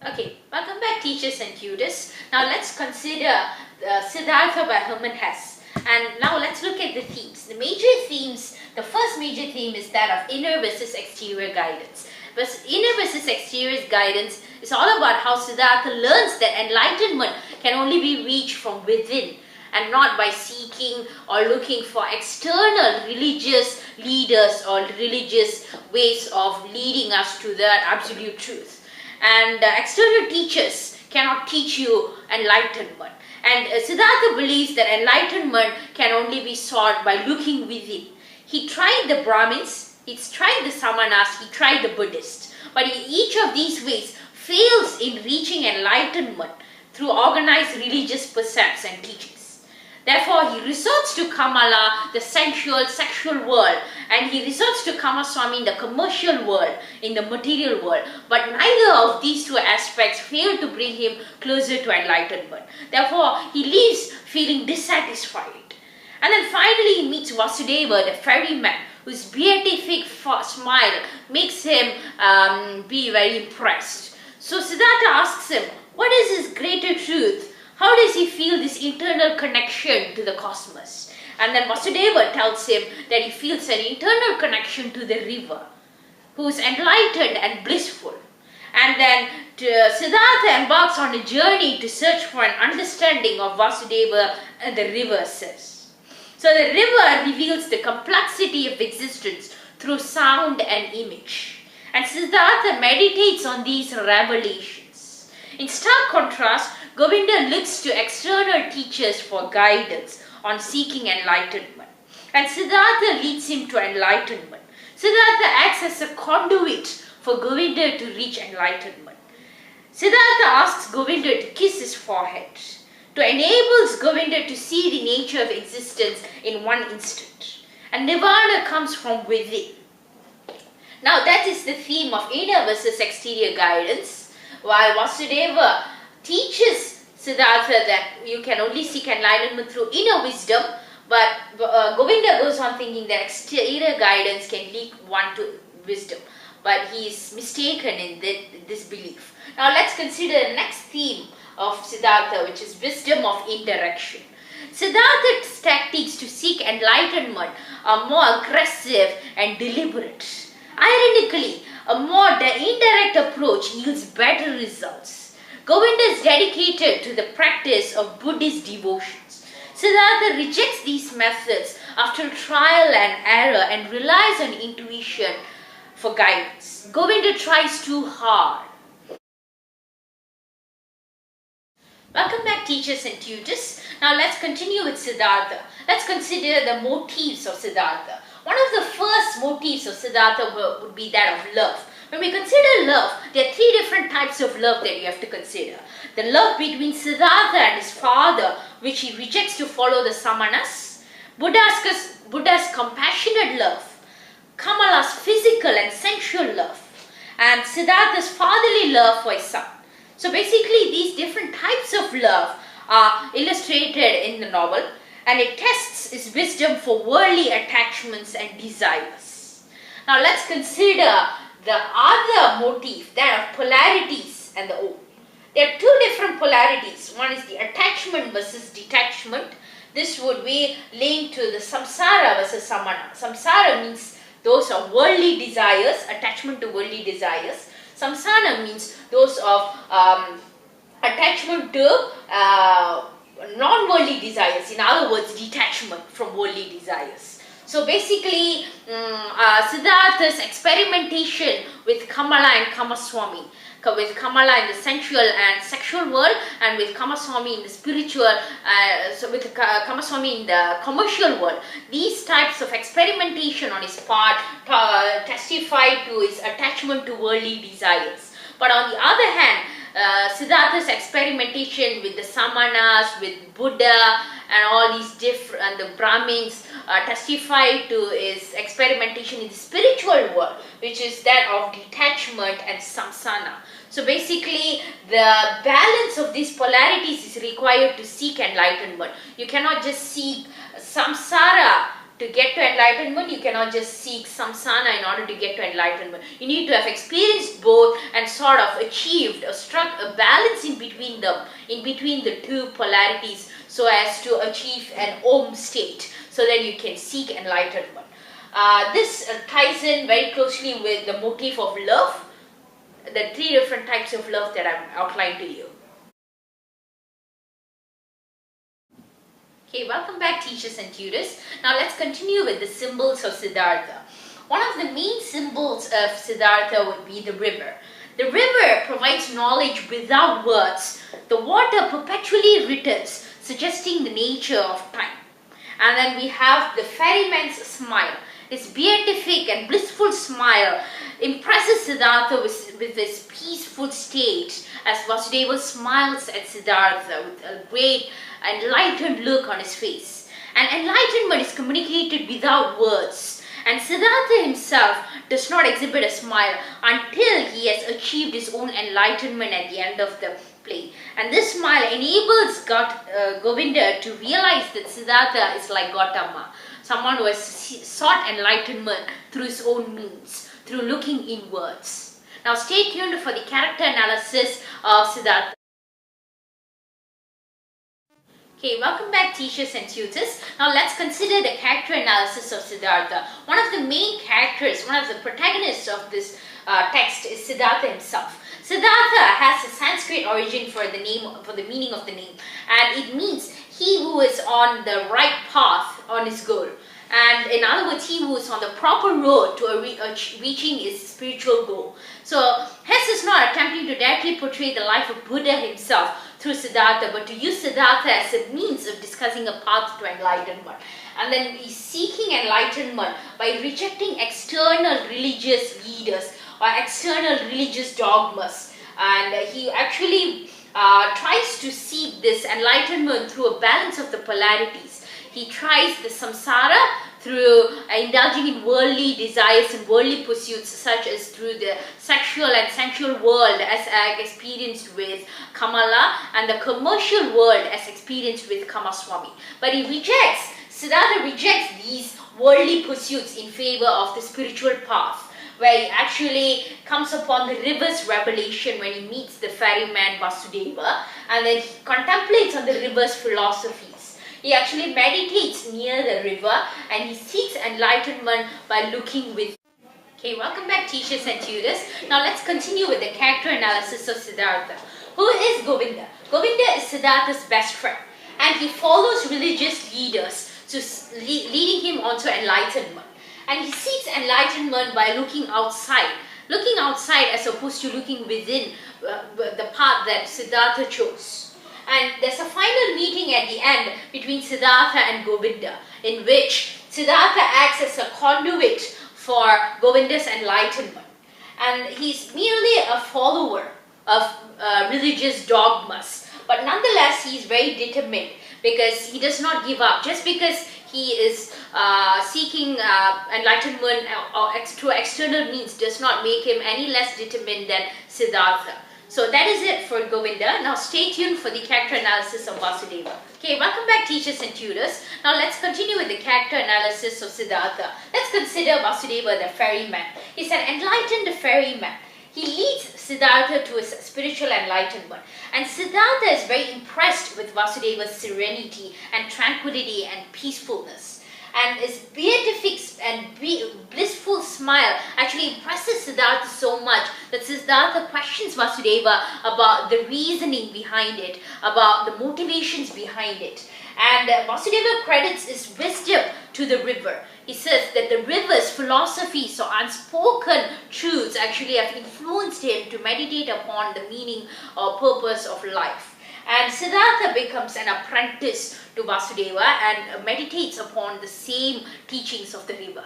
Okay, welcome back teachers and tutors. Now let's consider Siddhartha by Hermann Hesse. And now let's look at the themes. The major themes, the first major theme is that of inner versus exterior guidance. But inner versus exterior guidance is all about how Siddhartha learns that enlightenment can only be reached from within and not by seeking or looking for external religious leaders or religious ways of leading us to that absolute truth. And external teachers cannot teach you enlightenment. And Siddhartha believes that enlightenment can only be sought by looking within. He tried the Brahmins, he tried the Samanas, he tried the Buddhists. But in each of these ways fails in reaching enlightenment through organized religious precepts and teachings. Therefore, he resorts to Kamala, the sensual, sexual world, and he resorts to Kamaswami in the commercial world, in the material world. But neither of these two aspects fail to bring him closer to enlightenment. Therefore, he leaves feeling dissatisfied. And then finally, he meets Vasudeva, the ferryman, whose beatific smile makes him be very impressed. So Siddhartha asks him, what is his greater truth? How does he feel this internal connection to the cosmos? And then Vasudeva tells him that he feels an internal connection to the river, who is enlightened and blissful. And then Siddhartha embarks on a journey to search for an understanding of Vasudeva and the river says. So the river reveals the complexity of existence through sound and image. And Siddhartha meditates on these revelations. In stark contrast, Govinda looks to external teachers for guidance on seeking enlightenment. And Siddhartha leads him to enlightenment. Siddhartha acts as a conduit for Govinda to reach enlightenment. Siddhartha asks Govinda to kiss his forehead, to enable Govinda to see the nature of existence in one instant. And Nirvana comes from within. Now that is the theme of inner versus exterior guidance, while Vasudeva teaches Siddhartha that you can only seek enlightenment through inner wisdom, but Govinda goes on thinking that exterior guidance can lead one to wisdom. But he is mistaken in this belief. Now let's consider the next theme of Siddhartha, which is wisdom of indirection. Siddhartha's tactics to seek enlightenment are more aggressive and deliberate. Ironically, a more indirect approach yields better results. Govinda is dedicated to the practice of Buddhist devotions. Siddhartha rejects these methods after trial and error and relies on intuition for guidance. Govinda tries too hard. Welcome back teachers and tutors. Now let's continue with Siddhartha. Let's consider the motifs of Siddhartha. One of the first motifs of Siddhartha would be that of love. When we consider love, there are three different types of love that you have to consider. The love between Siddhartha and his father, which he rejects to follow the Samanas. Buddha's compassionate love. Kamala's physical and sensual love. And Siddhartha's fatherly love for his son. So basically these different types of love are illustrated in the novel, and it tests his wisdom for worldly attachments and desires. Now let's consider the other motif, that of polarities and the O. There are two different polarities. One is the attachment versus detachment. This would be linked to the samsara versus samana. Samsara means those of worldly desires, attachment to worldly desires. Samsana means those of attachment to non-worldly desires. In other words, detachment from worldly desires. So basically, Siddhartha's experimentation with Kamala and Kamaswami, with Kamala in the sensual and sexual world, and with Kamaswami in the spiritual, with Kamaswami in the commercial world, these types of experimentation on his part testify to his attachment to worldly desires. But on the other hand, Siddhartha's experimentation with the Samanas, with Buddha, and all these different, and the Brahmins testify to his experimentation in the spiritual world, which is that of detachment and samsana. So basically, the balance of these polarities is required to seek enlightenment. You cannot just seek samsara to get to enlightenment, you cannot just seek samsara in order to get to enlightenment. You need to have experienced both and sort of achieved or struck a balance in between them, in between the two polarities, so as to achieve an Om state, so that you can seek enlightenment. This ties in very closely with the motif of love, the three different types of love that I've outlined to you. Okay, welcome back, teachers and tutors. Now let's continue with the symbols of Siddhartha. One of the main symbols of Siddhartha would be the river. The river provides knowledge without words. The water perpetually returns, suggesting the nature of time. And then we have the ferryman's smile. His beatific and blissful smile impresses Siddhartha with his peaceful state, as Vasudeva smiles at Siddhartha with a great enlightened look on his face. And enlightenment is communicated without words. And Siddhartha himself does not exhibit a smile until he has achieved his own enlightenment at the end of the play. And this smile enables Govinda to realize that Siddhartha is like Gautama, someone who has sought enlightenment through his own means, through looking inwards. Now stay tuned for the character analysis of Siddhartha. Okay, welcome back, teachers and tutors. Now let's consider the character analysis of Siddhartha. One of the main characters, one of the protagonists of this text is Siddhartha himself. Siddhartha has a Sanskrit origin for the meaning of the name, and it means he who is on the right path on his goal. And in other words, he who is on the proper road to reaching his spiritual goal. So Hess is not attempting to directly portray the life of Buddha himself through Siddhartha, but to use Siddhartha as a means of discussing a path to enlightenment. And then he's seeking enlightenment by rejecting external religious leaders or external religious dogmas. And he actually tries to seek this enlightenment through a balance of the polarities. He tries the samsara through indulging in worldly desires and worldly pursuits, such as through the sexual and sensual world as experienced with Kamala, and the commercial world as experienced with Kamaswami. But Siddhartha rejects these worldly pursuits in favor of the spiritual path, where he actually comes upon the river's revelation when he meets the ferryman Vasudeva, and then he contemplates on the river's philosophies. He actually meditates near the river and he seeks enlightenment by looking within. Okay, welcome back, teachers and tutors. Now let's continue with the character analysis of Siddhartha. Who is Govinda? Govinda is Siddhartha's best friend, and he follows religious leaders leading him onto enlightenment. And he seeks enlightenment by looking outside as opposed to looking within the path that Siddhartha chose. And there's a final meeting at the end between Siddhartha and Govinda, in which Siddhartha acts as a conduit for Govinda's enlightenment. And he's merely a follower of religious dogmas, but nonetheless he's very determined, because he does not give up. Just because he is seeking enlightenment through external means does not make him any less determined than Siddhartha. So that is it for Govinda. Now stay tuned for the character analysis of Vasudeva. Okay, welcome back, teachers and tutors. Now let's continue with the character analysis of Siddhartha. Let's consider Vasudeva the ferryman. He's an enlightened ferryman. He leads Siddhartha to his spiritual enlightenment. And Siddhartha is very impressed with Vasudeva's serenity and tranquility and peacefulness. And his beatific and blissful smile actually impresses Siddhartha so much that Siddhartha questions Vasudeva about the reasoning behind it, about the motivations behind it. And Vasudeva credits his wisdom to the river. He says that the river's philosophies or unspoken truths actually have influenced him to meditate upon the meaning or purpose of life. And Siddhartha becomes an apprentice to Vasudeva and meditates upon the same teachings of the river.